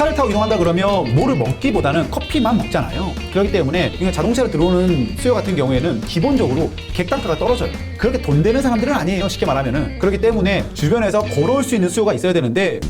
차를 타고 이동한다 그러면 뭐를 먹기보다는 커피만 먹잖아요. 그렇기 때문에 그냥 자동차로 들어오는 수요 같은 경우에는 기본적으로 객단가가 떨어져요. 그렇게 돈 되는 사람들은 아니에요, 쉽게 말하면은. 그렇기 때문에 주변에서 걸어올 수 있는 수요가 있어야 되는데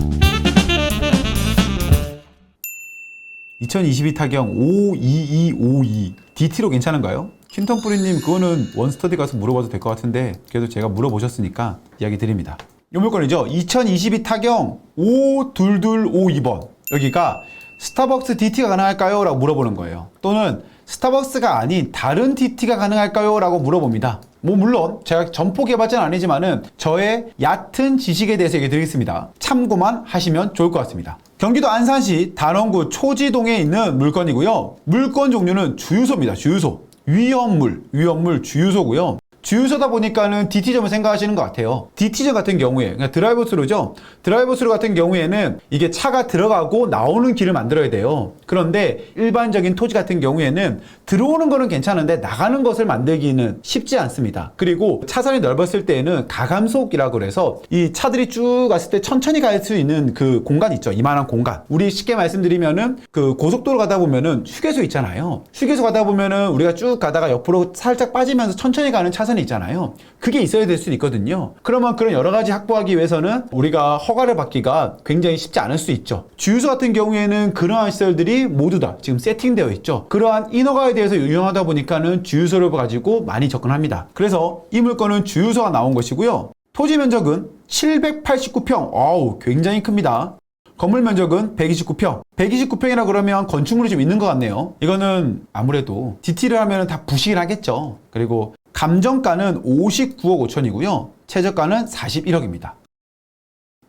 2022 타경 52252 DT로 괜찮은가요? 킨턴뿌리님, 그거는 원스터디 가서 물어봐도 될 것 같은데 그래도 제가 물어보셨으니까 이야기 드립니다. 요 물건이죠. 2022 타경 52252번. 여기가 스타벅스 DT가 가능할까요? 라고 물어보는 거예요. 또는 스타벅스가 아닌 다른 DT가 가능할까요? 라고 물어봅니다. 뭐 물론 제가 점포 개발자는 아니지만은 저의 얕은 지식에 대해서 얘기 드리겠습니다. 참고만 하시면 좋을 것 같습니다. 경기도 안산시 단원구 초지동에 있는 물건이고요. 물건 종류는 주유소입니다. 주유소. 위험물 주유소고요. 주유소다 보니까는 DT점을 생각하시는 것 같아요. DT점 같은 경우에, 그러니까 드라이브스루죠. 드라이브스루 같은 경우에는 이게 차가 들어가고 나오는 길을 만들어야 돼요. 그런데 일반적인 토지 같은 경우에는 들어오는 거는 괜찮은데 나가는 것을 만들기는 쉽지 않습니다. 그리고 차선이 넓었을 때에는 가감속이라고 그래서 이 차들이 쭉 갔을 때 천천히 갈 수 있는 그 공간 있죠. 이만한 공간. 우리 쉽게 말씀드리면은 그 고속도로 가다 보면은 휴게소 있잖아요. 휴게소 가다 보면은 우리가 쭉 가다가 옆으로 살짝 빠지면서 천천히 가는 차선이 있잖아요. 그게 있어야 될 수도 있거든요. 그러면 그런 여러 가지 확보하기 위해서는 우리가 허가를 받기가 굉장히 쉽지 않을 수 있죠. 주유소 같은 경우에는 그러한 시설들이 모두 다 지금 세팅되어 있죠. 그러한 인허가에 대해서 유용하다 보니까는 주유소를 가지고 많이 접근합니다. 그래서 이 물건은 주유소가 나온 것이고요. 토지 면적은 789평. 어우, 굉장히 큽니다. 건물 면적은 129평. 129평이라 그러면 건축물이 좀 있는 것 같네요. 이거는 아무래도 DT를 하면 다 부시긴 하겠죠. 그리고 감정가는 59억 5천이고요. 최저가는 41억입니다.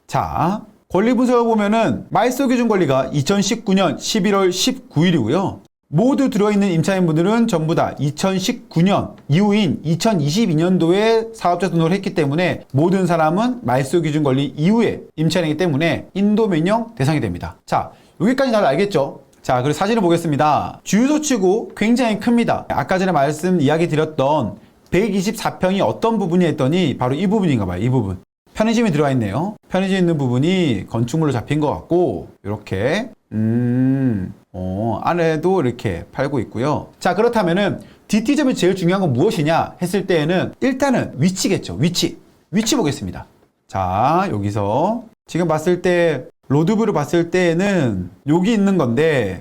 자, 권리 분석을 보면은 말소 기준 권리가 2019년 11월 19일이고요. 모두 들어있는 임차인분들은 전부 다 2019년 이후인 2022년도에 사업자 등록을 했기 때문에 모든 사람은 말소 기준 권리 이후에 임차인이기 때문에 인도 명령 대상이 됩니다. 자, 여기까지 잘 알겠죠? 자, 그리고 사진을 보겠습니다. 주유소 치고 굉장히 큽니다. 아까 전에 이야기 드렸던 124평이 어떤 부분이 했더니 바로 이 부분인가 봐요. 이 부분. 편의점이 들어가 있네요. 편의점 있는 부분이 건축물로 잡힌 것 같고 이렇게 안에도 이렇게 팔고 있고요. 자, 그렇다면은 DT점이 제일 중요한 건 무엇이냐 했을 때에는 일단은 위치겠죠. 위치 보겠습니다. 자, 여기서 지금 봤을 때 로드뷰를 봤을 때에는 여기 있는 건데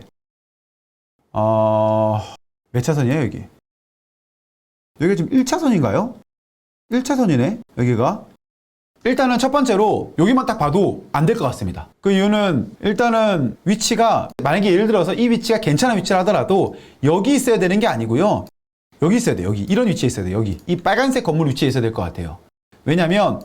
몇 차선이에요 여기? 여기가 지금 1차선인가요? 1차선이네 여기가. 일단은 첫 번째로 여기만 딱 봐도 안 될 것 같습니다. 그 이유는 일단은 위치가 만약에 예를 들어서 이 위치가 괜찮은 위치를 하더라도 여기 있어야 되는 게 아니고요. 여기 있어야 돼요. 여기 이런 위치에 있어야 돼요. 여기 이 빨간색 건물 위치에 있어야 될 것 같아요. 왜냐면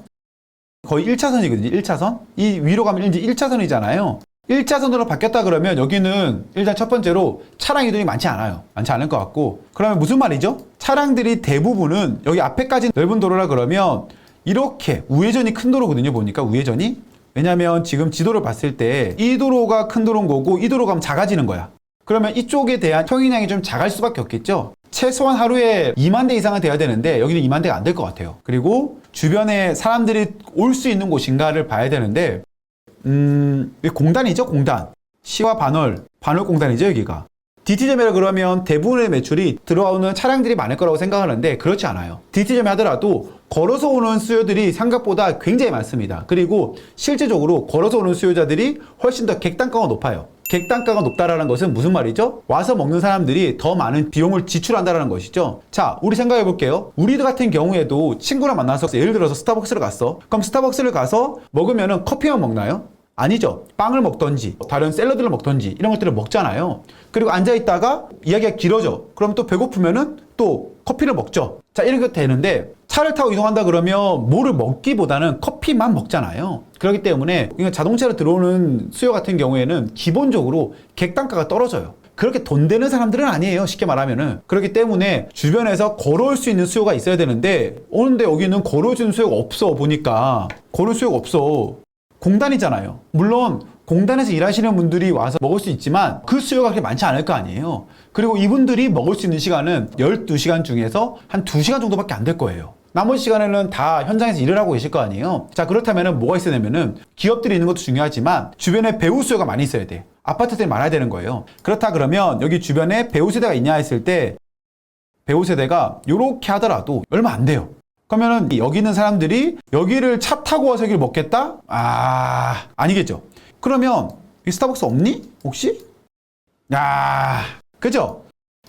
거의 1차선이거든요. 1차선. 이 위로 가면 이제 1차선이잖아요. 1차선으로 바뀌었다 그러면 여기는 일단 첫 번째로 차량 이동이 많지 않을 것 같고, 그러면 무슨 말이죠? 차량들이 대부분은 여기 앞에까지 넓은 도로라 그러면 이렇게 우회전이 큰 도로거든요. 보니까 우회전이. 왜냐면 지금 지도를 봤을 때 이 도로가 큰 도로인 거고 이 도로가 작아지는 거야. 그러면 이쪽에 대한 평행량이 좀 작을 수밖에 없겠죠. 최소한 하루에 2만 대 이상은 돼야 되는데 여기는 2만 대가 안 될 것 같아요. 그리고 주변에 사람들이 올 수 있는 곳인가를 봐야 되는데 공단이죠. 공단. 시와 반월 공단이죠. 여기가. DT점이라 그러면 대부분의 매출이 들어오는 차량들이 많을 거라고 생각하는데 그렇지 않아요. DT점이 하더라도 걸어서 오는 수요들이 생각보다 굉장히 많습니다. 그리고 실제적으로 걸어서 오는 수요자들이 훨씬 더 객단가가 높아요. 객단가가 높다라는 것은 무슨 말이죠? 와서 먹는 사람들이 더 많은 비용을 지출한다라는 것이죠. 자, 우리 생각해 볼게요. 우리 같은 경우에도 친구랑 만나서 예를 들어서 스타벅스를 갔어. 그럼 스타벅스를 가서 먹으면은 커피만 먹나요? 아니죠. 빵을 먹던지 다른 샐러드를 먹던지 이런 것들을 먹잖아요. 그리고 앉아있다가 이야기가 길어져. 그럼 또 배고프면은 또 커피를 먹죠. 자, 이렇게 되는데 차를 타고 이동한다 그러면 뭐를 먹기보다는 커피만 먹잖아요. 그렇기 때문에 자동차로 들어오는 수요 같은 경우에는 기본적으로 객단가가 떨어져요. 그렇게 돈 되는 사람들은 아니에요. 쉽게 말하면은. 그렇기 때문에 주변에서 걸어올 수 있는 수요가 있어야 되는데 오는데 여기는 걸어올 수 있는 수요가 없어. 보니까 걸어올 수요가 없어. 공단이잖아요. 물론 공단에서 일하시는 분들이 와서 먹을 수 있지만 그 수요가 그렇게 많지 않을 거 아니에요. 그리고 이분들이 먹을 수 있는 시간은 12시간 중에서 한 2시간 정도밖에 안 될 거예요. 나머지 시간에는 다 현장에서 일을 하고 계실 거 아니에요. 자, 그렇다면 뭐가 있어야 되면은 기업들이 있는 것도 중요하지만 주변에 배우 수요가 많이 있어야 돼. 아파트들이 많아야 되는 거예요. 그렇다 그러면 여기 주변에 배우 세대가 있냐 했을 때 배우 세대가 이렇게 하더라도 얼마 안 돼요. 그러면은 여기 있는 사람들이 여기를 차 타고 와서 여기를 먹겠다? 아니겠죠. 그러면 이 스타벅스 없니? 혹시? 그죠?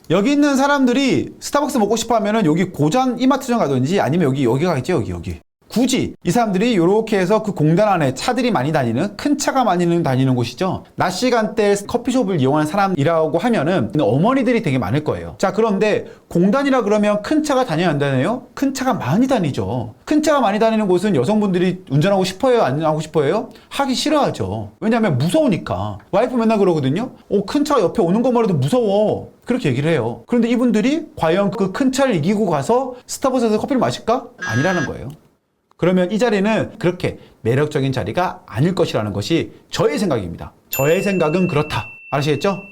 여기 있는 사람들이 스타벅스 먹고 싶어 하면은 여기 고전 이마트점 가든지 아니면 여기 가겠지, 여기. 굳이 이 사람들이 이렇게 해서 그 공단 안에 차들이 많이 다니는 큰 차가 많이 다니는 곳이죠. 낮 시간대 커피숍을 이용하는 사람이라고 하면은 어머니들이 되게 많을 거예요. 자, 그런데 공단이라 그러면 큰 차가 다녀야 한다네요? 큰 차가 많이 다니죠. 큰 차가 많이 다니는 곳은 여성분들이 운전하고 싶어요? 안 하고 싶어요? 하기 싫어하죠. 왜냐하면 무서우니까. 와이프 맨날 그러거든요. 큰 차가 옆에 오는 것만 해도 무서워. 그렇게 얘기를 해요. 그런데 이분들이 과연 그 큰 차를 이기고 가서 스타벅스에서 커피를 마실까? 아니라는 거예요. 그러면 이 자리는 그렇게 매력적인 자리가 아닐 것이라는 것이 저의 생각입니다. 저의 생각은 그렇다. 아시겠죠?